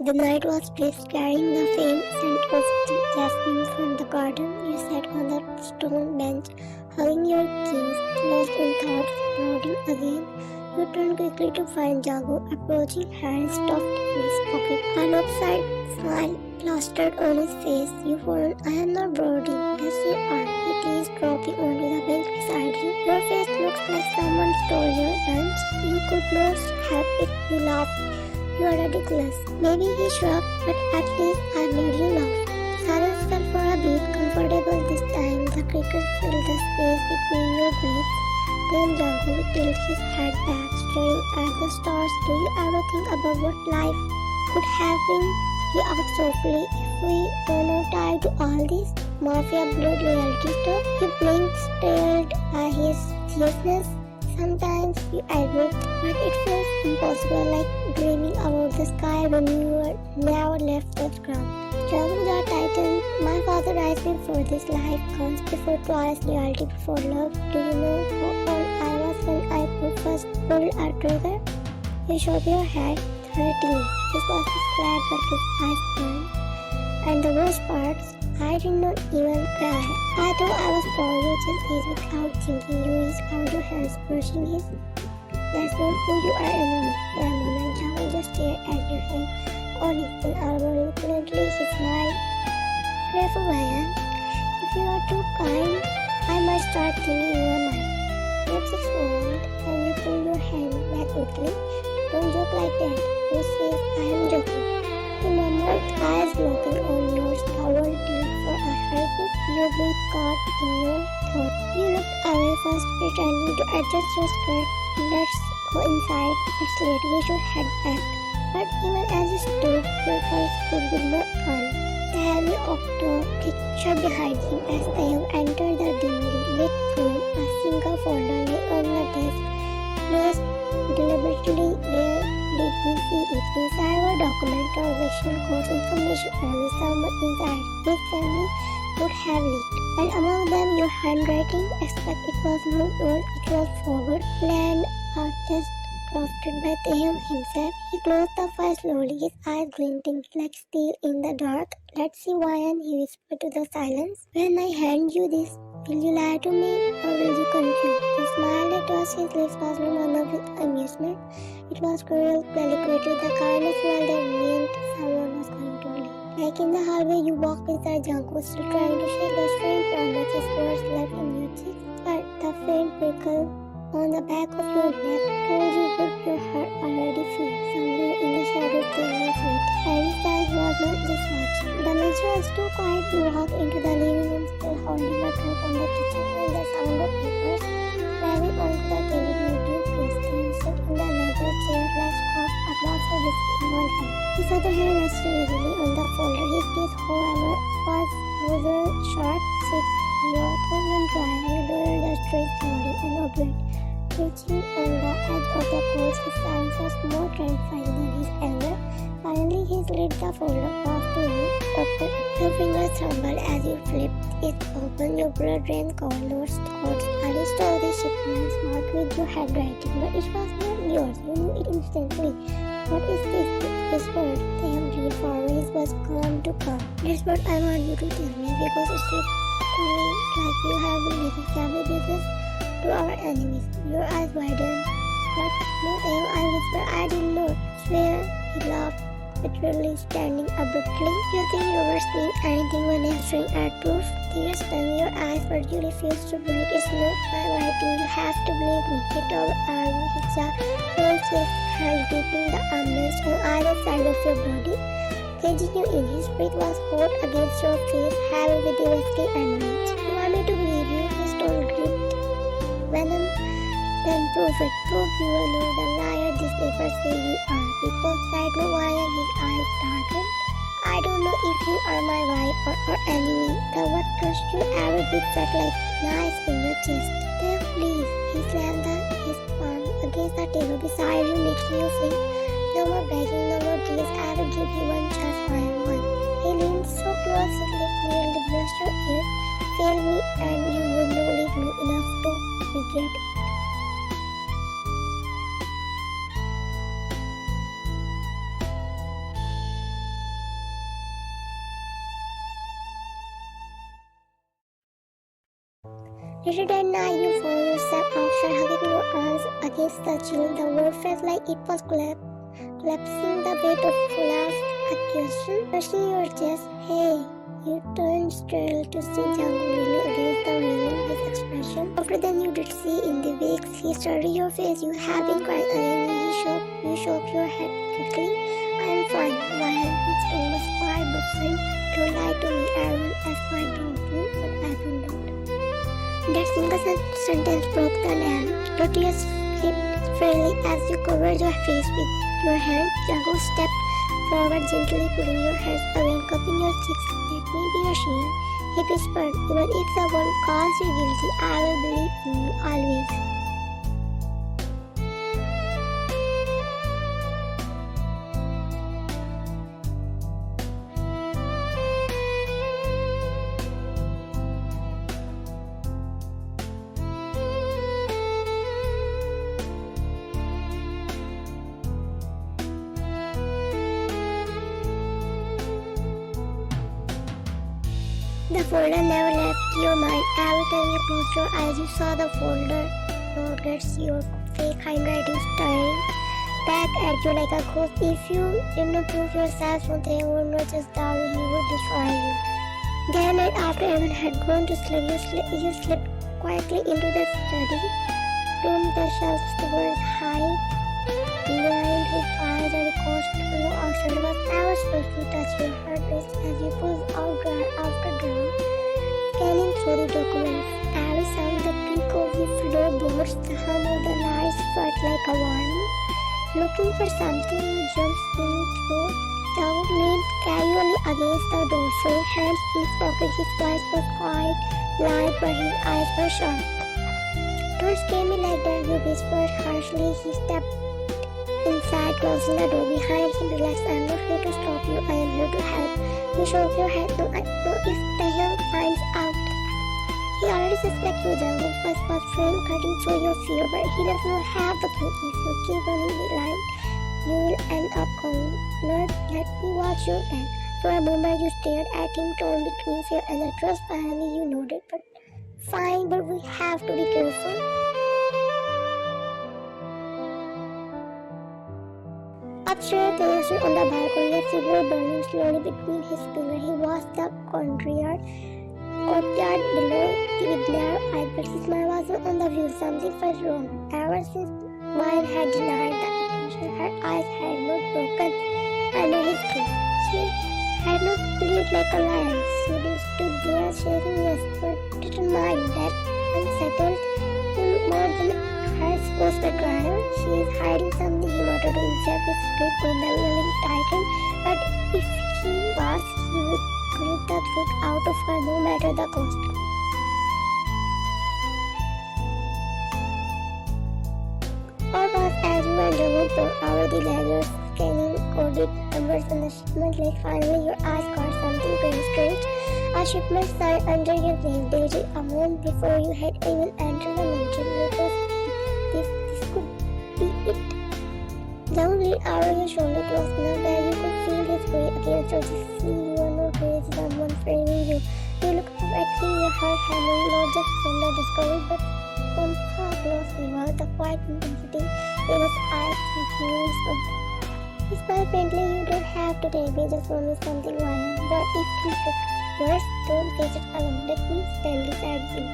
The night was brisk, carrying the faint scent of jasmine from the garden. You sat on the stone bench, hugging your keys, lost in thoughts, brooding again. You turned quickly to find Jungkook approaching, hands stuffed in his pocket. An upside smile plastered on his face. You phoned, "I am not brooding." "Yes, you are," he teased, dropping onto the bench beside you. "Your face looks like someone stole your lunch." "You could not help it," you laughed. "You are ridiculous." Maybe he shrugged, "But at least I made you laugh." Silence fell for a beat, comfortable this time. The crickets filled the space between your breaths. Then Jungkook tilted his head back, staring at the stars. "Do you ever think about what life could have been?" he asked softly. "If we were not tied to all this Mafia blood loyalty stuff?" He blinked, stared at his seriousness. "Sometimes you admit, but it feels impossible, like dreaming about the sky when you were never left the ground." Jungkook's jaw tightened. "My father raised me for this life comes before twice, loyalty before love. Do you know how old I was when I first pulled a trigger?" You shook your head. 13. His voice was flat, but his eyes burned. "And the worst parts, I did not even cry. I thought I was proud. You just ate without thinking." You reached out your hands, brushing his. "That's not who you are anymore." For a moment, Jungkook just stared at your hand on his elbow. Reluctantly, he smiled. "Careful, Ryan. If you are too kind, I might start thinking you are mine." Your cheeks warmed, and you pull your hand back quickly. "Don't joke like that." Who says I am joking? He murmured, eyes locking on yours, towel tilt for a heartbeat. Your breath caught in your throat. You looked away first, pretending to adjust your skirt. "Let's go inside. It's late. We should head back." But even as you stood, your pulse could not calm. The heavy octo clicked shut behind him as Taehyung entered the dimly lit room. A single folder lay on the desk, placed deliberately. Where did he see it? Inside were document, transaction codes, information, only someone inside his family would have leaked. And among them, your handwriting. Expect it was not yours, it was forward, planned out, just crafted by Taehyung himself. He closed the file slowly, his eyes glinting like steel in the dark. "Let's see, Ryan," he whispered to the silence. "When I hand you this, will you lie to me or will you confuse?" He smiled at us, his lips was no one of his amusement. It was cruel, deliberately the kind of smile that meant someone was going to leave. Like in the hallway, you walked beside Jungkook, still trying to shake the strange promise his words left in your cheeks. But the faint prickle on the back of your neck told you what your heart already feared. Somewhere in the shadows there was waiting. And this time he was not just watching. The mansion was too quiet. You walked into the living room, still holding a tray from the kitchen, and the sound of papers slamming onto the table made you freeze. Then you sat in the leather chair, legs crossed, a glass of whiskey in one hand. His other hand rested easily on the folder. His gaze, however, was rather sharp. "Sit." Your thumb went dry. You lowered the tray slowly and obeyed. Reaching on the edge of the course, his silence was more terrifying than his anger. Finally, he slid the folder off to you. Open. Your fingers trembled as you flipped it open. Your blood ran cold. Lost thoughts. A list of the shipments marked with your handwriting, but it was not yours. You knew it instantly. "What is this?" It whispered. Taehyung leaned forward, his voice calm to calm. "That's what I want you to tell me, because it looks to me like you have been making family business to our enemies." Your eyes widened. "What? No, Taehyung," I whispered. "I did not swear." He laughed, literally standing abruptly. "You think you were saying anything when answering at proof?" Tears stung your eyes, but you refused to blink. "It's not my writing. You have to believe me." He towered over his closed his hand, gripping the armrest on either side of your body, caging you in. His breath was hot against your face, heavy with the whiskey and rage. "You want me to believe you?" His tone gripped venom. "Then prove it. Prove you are not the liar these papers say you are." Because right now, Ryan, his eyes darkened. "I don't know if you are my wife or enemy. The what crushed you every bit felt like knives in your chest." "Then please." He slammed his palm against the table beside you, making you feel. "No more begging, no more please. I will give you one chance, Ryan, one." He leaned so close his lips nearly brushed your ear. "Fail me and you would not live long enough to regret it." Later that night, you found yourself outside hugging your arms against the chill. The world felt like it was collapsing. The weight of last accusation crushing your chest. Hey, you turned straight to see Jungkook leaning against the railing, his expression softer than you did see in the weeks. He studied your face. You have been crying again. You shook your head quickly. I am fine. While his tone was quiet but firm. Don't lie to me. Everyone asked why don't you, but I will not. That single sentence broke the dam. Your tears slipped freely as you covered your face with your hand. Jungkook stepped forward gently, pulling your hair away and cupping your cheeks. Let me be your shield, he whispered. Even if the world calls you guilty, I will believe in you always. The folder never left your mind. Every time you closed your eyes, you saw the folder. Notice your fake handwriting staring back at you like a ghost. If you did not prove yourself, they would not just doubt you, he would destroy you. That night, after everyone had gone to sleep, you slipped quietly into the study room. The shelves were high behind his eyes, and the costume outside was never supposed to touch your heart rate as you pulled out drawer after drawer, scanning through the documents. Every sound, the creak of the floorboards, the hum of the lights felt like a warning. Looking for something, you jumped in through. Jungkook leaned casually against the doorframe, hands in his pocket. His voice was quiet, light, but his eyes were sharp. Don't scare me like that, you whispered harshly. He stepped inside, closing the door behind him. Relax, I am not here to stop you, I am here to help. You shook your head. No, I know if Taehyung finds out. He already suspects you. Jungkook's voice was firm, cutting through your fear, but he does not have the truth. If you keep running the line, you will end up calling. Lord, let me watch your back. For a moment you stared at him, torn between fear and the trust. Finally you nodded, but fine, but we have to be careful. Upstairs, Taehyung stood on the balcony, a cigarette burning slowly between his fingers. He watched the courtyard below with narrow eyes, but his mind wasn't on the view. Something felt wrong. Ever since Mine had denied the accusation, her eyes had not broken under his gaze. She had not played like a lion. She stood there shaking yes, but determined that unsettled him more than hers was the trial. She is hiding something, he muttered to himself. His grip on the railing tightened, but if he was, he would grip the truth out of her no matter the cost. All was as you and Jungkook tore over the ledgers, scanning coded numbers on the shipment list. Finally, your eyes caught something very strange. A shipment sign under your name, dated a month before you had even entered the mansion. This could be it. Jungkook leaned over your shoulder close enough that you could feel his weight against your chest. See, you are not crazy, someone framing you. You looked up at him, your heart hammering, not just from the discovery, but from how closely was the quiet intensity in his eyes and feelings of. He smiled faintly. You don't have to take me, just want me something violent. But if you get worse, don't face it alone. Let me stand beside you.